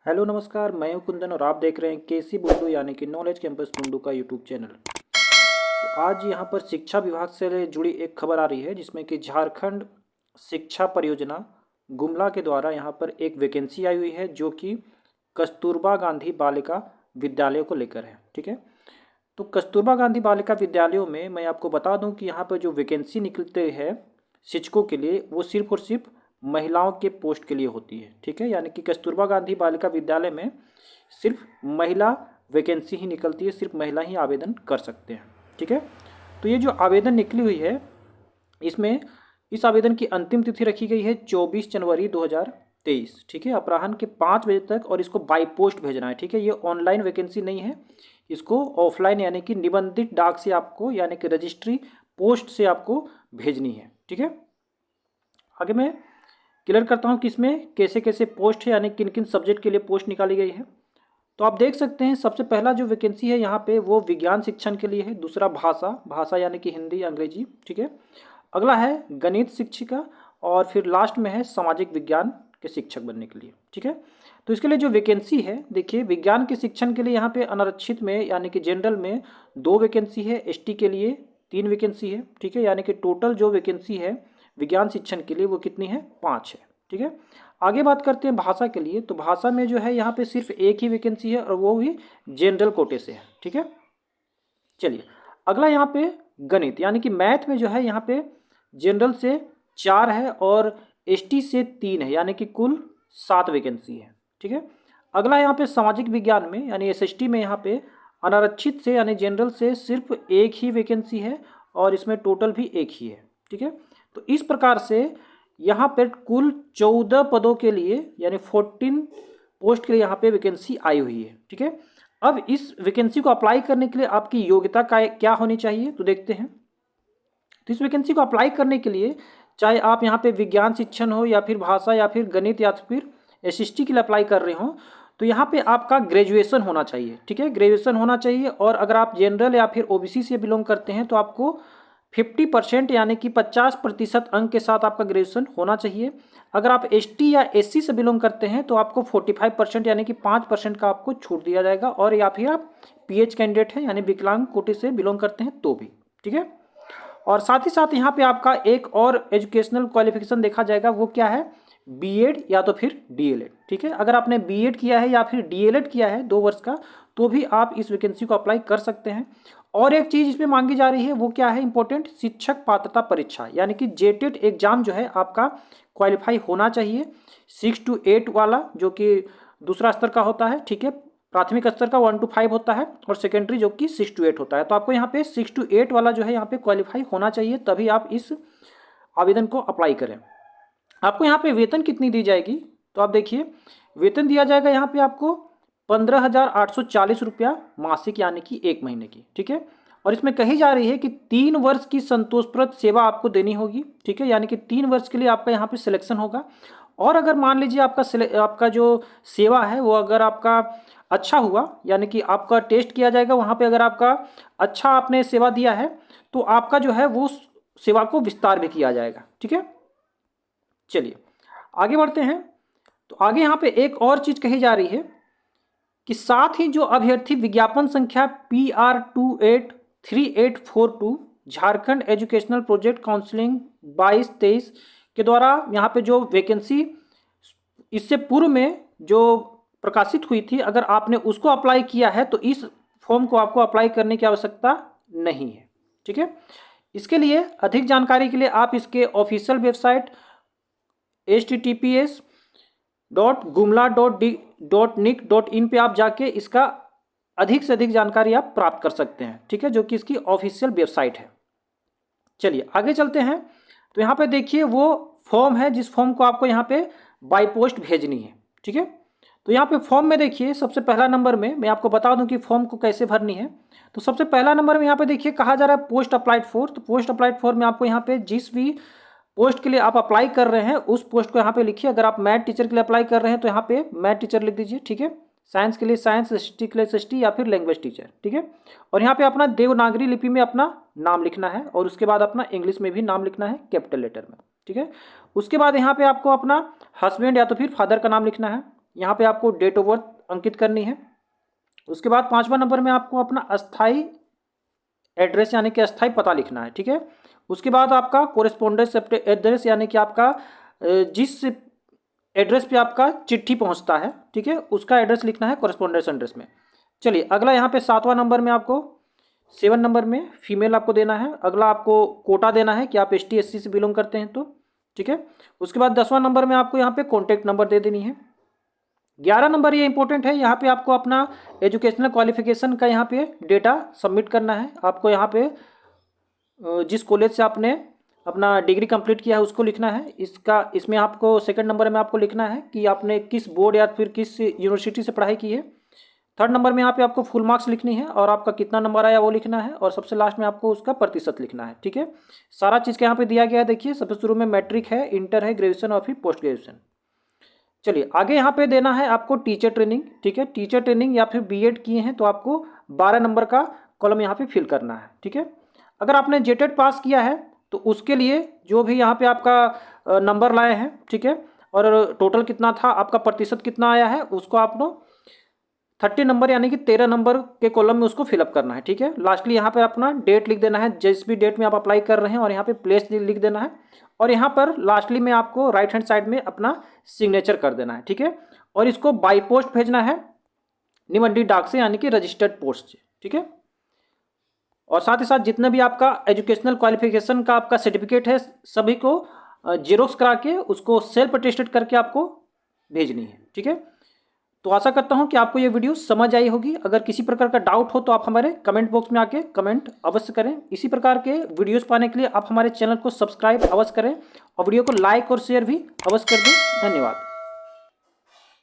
Hello नमस्कार, मैं हूं कुंदन और आप देख रहे हैं केसी बुंडू यानी कि नॉलेज कैंपस बुंडू का यूट्यूब चैनल। तो आज यहां पर शिक्षा विभाग से जुड़ी एक खबर आ रही है जिसमें कि झारखंड शिक्षा परियोजना गुमला के द्वारा यहां पर एक वैकेंसी आई हुई है जो कि कस्तूरबा गांधी बालिका विद्यालयों को लेकर है। ठीक है, तो कस्तूरबा गांधी बालिका विद्यालयों में मैं आपको बता दूं कि यहाँ पर जो वैकेंसी निकलते हैं शिक्षकों के लिए वो सिर्फ और सिर्फ महिलाओं के पोस्ट के लिए होती है। ठीक है, यानी कि कस्तूरबा गांधी बालिका विद्यालय में सिर्फ महिला वैकेंसी ही निकलती है, सिर्फ महिला ही आवेदन कर सकते हैं। ठीक है, तो ये जो आवेदन निकली हुई है इसमें इस आवेदन की अंतिम तिथि रखी गई है 24 जनवरी 2023। ठीक है, अपराह्न के 5 बजे तक और इसको बाई पोस्ट भेजना है। ठीक है, ये ऑनलाइन वैकेंसी नहीं है, इसको ऑफलाइन यानी कि निबंधित डाक से आपको यानी कि रजिस्ट्री पोस्ट से आपको भेजनी है। ठीक है, आगे मैं क्लियर करता हूँ कि इसमें कैसे कैसे पोस्ट है यानी किन किन सब्जेक्ट के लिए पोस्ट निकाली गई है। तो आप देख सकते हैं सबसे पहला जो वैकेंसी है यहाँ पे वो विज्ञान शिक्षण के लिए है, दूसरा भाषा यानी कि हिंदी अंग्रेजी। ठीक है, अगला है गणित शिक्षिका और फिर लास्ट में है सामाजिक विज्ञान के शिक्षक बनने के लिए। ठीक है, तो इसके लिए जो वैकेंसी है देखिए, विज्ञान के शिक्षण के लिए यहाँ पे अनारक्षित में यानी कि जनरल में 2 वैकेंसी है, एसटी के लिए 3 वैकेंसी है। ठीक है, यानी कि टोटल जो वैकेंसी है विज्ञान शिक्षण के लिए वो कितनी है, 5 है। ठीक है, आगे बात करते हैं भाषा के लिए। तो भाषा में जो है यहाँ पे सिर्फ एक ही वैकेंसी है और वो भी जनरल कोटे से है। ठीक है, चलिए अगला यहाँ पे गणित यानी कि मैथ में जो है यहाँ पे जनरल से 4 है और एसटी से 3 है, यानी कि कुल 7 वैकेंसी है। ठीक है, अगला यहाँ पे सामाजिक विज्ञान में यानी एसएसटी में यहाँ पे अनारक्षित से यानी जनरल से सिर्फ एक ही वैकेंसी है और इसमें टोटल भी एक ही है। ठीक है, तो इस प्रकार से यहाँ पर कुल 14 पदों के लिए यानी 14 पोस्ट के लिए यहाँ पे वैकेंसी आई हुई है। ठीक है, अब इस वैकेंसी को अप्लाई करने के लिए आपकी योग्यता क्या होनी चाहिए तो देखते हैं। तो इस वैकेंसी को अप्लाई करने के लिए चाहे आप यहाँ पे विज्ञान शिक्षण हो या फिर भाषा या फिर गणित या फिर एसएसटी के लिए अप्लाई कर रहे हो तो यहाँ पे आपका ग्रेजुएशन होना चाहिए। ठीक है, ग्रेजुएशन होना चाहिए और अगर आप जनरल या फिर ओबीसी से बिलोंग करते हैं तो आपको 50% यानी कि 50% अंक के साथ आपका ग्रेजुएशन होना चाहिए। अगर आप एसटी या एससी से बिलोंग करते हैं तो आपको 45% यानी कि 5% का आपको छूट दिया जाएगा, और या फिर आप पीएच कैंडिडेट हैं यानी विकलांग कोटि से बिलोंग करते हैं तो भी। ठीक है, और साथ ही साथ यहाँ पे आपका एक और एजुकेशनल क्वालिफिकेशन देखा जाएगा, वो क्या है, बीएड या तो फिर डीएलएड। ठीक है, अगर आपने बीएड किया है या फिर डीएलएड किया है 2 वर्ष का तो भी आप इस वैकेंसी को अप्लाई कर सकते हैं। और एक चीज़ इसमें मांगी जा रही है वो क्या है, इंपॉर्टेंट, शिक्षक पात्रता परीक्षा यानी कि जेटेट एग्जाम जो है आपका क्वालिफाई होना चाहिए 6 to 8 वाला, जो कि दूसरा स्तर का होता है। ठीक है, प्राथमिक स्तर का 1 to 5 होता है और सेकेंडरी जो कि 6 to 8 होता है। तो आपको यहाँ पे 6 to 8 वाला जो है यहाँ पे क्वालिफाई होना चाहिए, तभी आप इस आवेदन को अप्लाई करें। आपको यहाँ पे वेतन कितनी दी जाएगी तो आप देखिए, वेतन दिया जाएगा यहाँ पे आपको 15,840 रुपया मासिक यानी कि 1 महीने की। ठीक है, और इसमें कही जा रही है कि 3 वर्ष की संतोषप्रद सेवा आपको देनी होगी। ठीक है, यानी कि 3 वर्ष के लिए आपका यहाँ पे सिलेक्शन होगा, और अगर मान लीजिए आपका जो सेवा है वो अगर आपका अच्छा हुआ यानी कि आपका टेस्ट किया जाएगा वहाँ पे, अगर आपका अच्छा आपने सेवा दिया है तो आपका जो है वो सेवा को विस्तार भी किया जाएगा। ठीक है, चलिए आगे बढ़ते हैं। तो आगे यहाँ पे एक और चीज़ कही जा रही है कि साथ ही जो अभ्यर्थी विज्ञापन संख्या PR283842 Jharkhand educational project counselling 22-23 के द्वारा यहाँ पे जो वैकेंसी इससे पूर्व में जो प्रकाशित हुई थी, अगर आपने उसको अप्लाई किया है तो इस फॉर्म को आपको अप्लाई करने की आवश्यकता नहीं है। ठीक है, इसके लिए अधिक जानकारी के लिए आप इसके ऑफिशियल वेबसाइट https://gumla.nic.in पे आप जाके इसका अधिक से अधिक जानकारी आप प्राप्त कर सकते हैं। ठीक है, जो कि इसकी ऑफिशियल वेबसाइट है। चलिए आगे चलते हैं। तो यहाँ पे देखिए वो फॉर्म है जिस फॉर्म को आपको यहाँ पे बाय पोस्ट भेजनी है। ठीक है, तो यहाँ पे फॉर्म में देखिए सबसे पहला नंबर में मैं आपको बता दूं कि फॉर्म को कैसे भरनी है। तो सबसे पहला नंबर में यहाँ पे देखिए कहा जा रहा है पोस्ट अप्लाइड फॉर। तो पोस्ट अप्लाइड फॉर में आपको यहाँ पे जिस भी पोस्ट के लिए आप अप्लाई कर रहे हैं उस पोस्ट को यहाँ पे लिखिए। अगर आप मैथ टीचर के लिए अप्लाई कर रहे हैं तो यहाँ पे मैथ टीचर लिख दीजिए। ठीक है, साइंस के लिए साइंस, एसटी के लिए एसटी या फिर लैंग्वेज टीचर। ठीक है, और यहाँ पे अपना देवनागरी लिपि में अपना नाम लिखना है और उसके बाद अपना इंग्लिश में भी नाम लिखना है कैपिटल लेटर में। ठीक है, उसके बाद यहाँ पे आपको अपना हस्बैंड या तो फिर फादर का नाम लिखना है, यहाँ पे आपको डेट ऑफ बर्थ अंकित करनी है। उसके बाद 5वां नंबर में आपको अपना अस्थाई एड्रेस यानी कि अस्थाई पता लिखना है, ठीक है। उसके बाद आपका कोरेस्पोंडेंस एड्रेस यानी कि आपका जिस एड्रेस पे आपका चिट्ठी पहुंचता है, ठीक है, उसका एड्रेस लिखना है कोरेस्पोंडेंस एड्रेस में। चलिए अगला यहाँ पे 7वां नंबर में आपको 7 नंबर में फीमेल आपको देना है। अगला आपको कोटा देना है कि आप ST SC से बिलोंग करते हैं तो, ठीक है। उसके बाद 10वां नंबर में आपको यहाँ पे कॉन्टैक्ट नंबर दे देनी है। 11 नंबर ये इंपॉर्टेंट है, यहाँ पे आपको अपना एजुकेशनल क्वालिफिकेशन का यहाँ पे डेटा सबमिट करना है। आपको यहाँ पे जिस कॉलेज से आपने अपना डिग्री कंप्लीट किया है उसको लिखना है। इसमें आपको 2nd नंबर में आपको लिखना है कि आपने किस बोर्ड या फिर किस यूनिवर्सिटी से पढ़ाई की है। 3rd नंबर में यहाँ पे आपको फुल मार्क्स लिखनी है और आपका कितना नंबर आया वो लिखना है। और सबसे लास्ट में आपको उसका प्रतिशत लिखना है, ठीक है। सारा चीज़ का यहाँ पे दिया गया है। देखिए सबसे शुरू में मैट्रिक है, इंटर है, ग्रेजुएशन और फिर पोस्ट ग्रेजुएशन। चलिए आगे यहाँ पे देना है आपको टीचर ट्रेनिंग, ठीक है। टीचर ट्रेनिंग या फिर B.Ed किए हैं तो आपको 12 नंबर का कॉलम यहाँ पे फिल करना है, ठीक है। अगर आपने JTET पास किया है तो उसके लिए जो भी यहाँ पे आपका नंबर लाए हैं, ठीक है, और टोटल कितना था, आपका प्रतिशत कितना आया है, उसको आपको 30 नंबर यानी कि 13 नंबर के कॉलम में उसको फिलअप करना है, ठीक है। लास्टली यहाँ पे अपना डेट लिख देना है, जिस भी डेट में आप अप्लाई कर रहे हैं, और यहाँ पे प्लेस लिख देना है। और यहाँ पर लास्टली में आपको राइट हैंड साइड में अपना सिग्नेचर कर देना है, ठीक है। और इसको बाई पोस्ट भेजना है निमंडी डाक से यानी कि रजिस्टर्ड पोस्ट से, ठीक है। और साथ ही साथ जितना भी आपका एजुकेशनल क्वालिफिकेशन का आपका सर्टिफिकेट है सभी को जेरोक्स करा के उसको सेल्फ अटेस्टेड करके आपको भेजनी है, ठीक है। तो आशा करता हूं कि आपको ये वीडियो समझ आई होगी। अगर किसी प्रकार का डाउट हो तो आप हमारे कमेंट बॉक्स में आके कमेंट अवश्य करें। इसी प्रकार के वीडियोस पाने के लिए आप हमारे चैनल को सब्सक्राइब अवश्य करें और वीडियो को लाइक और शेयर भी अवश्य कर दें। धन्यवाद।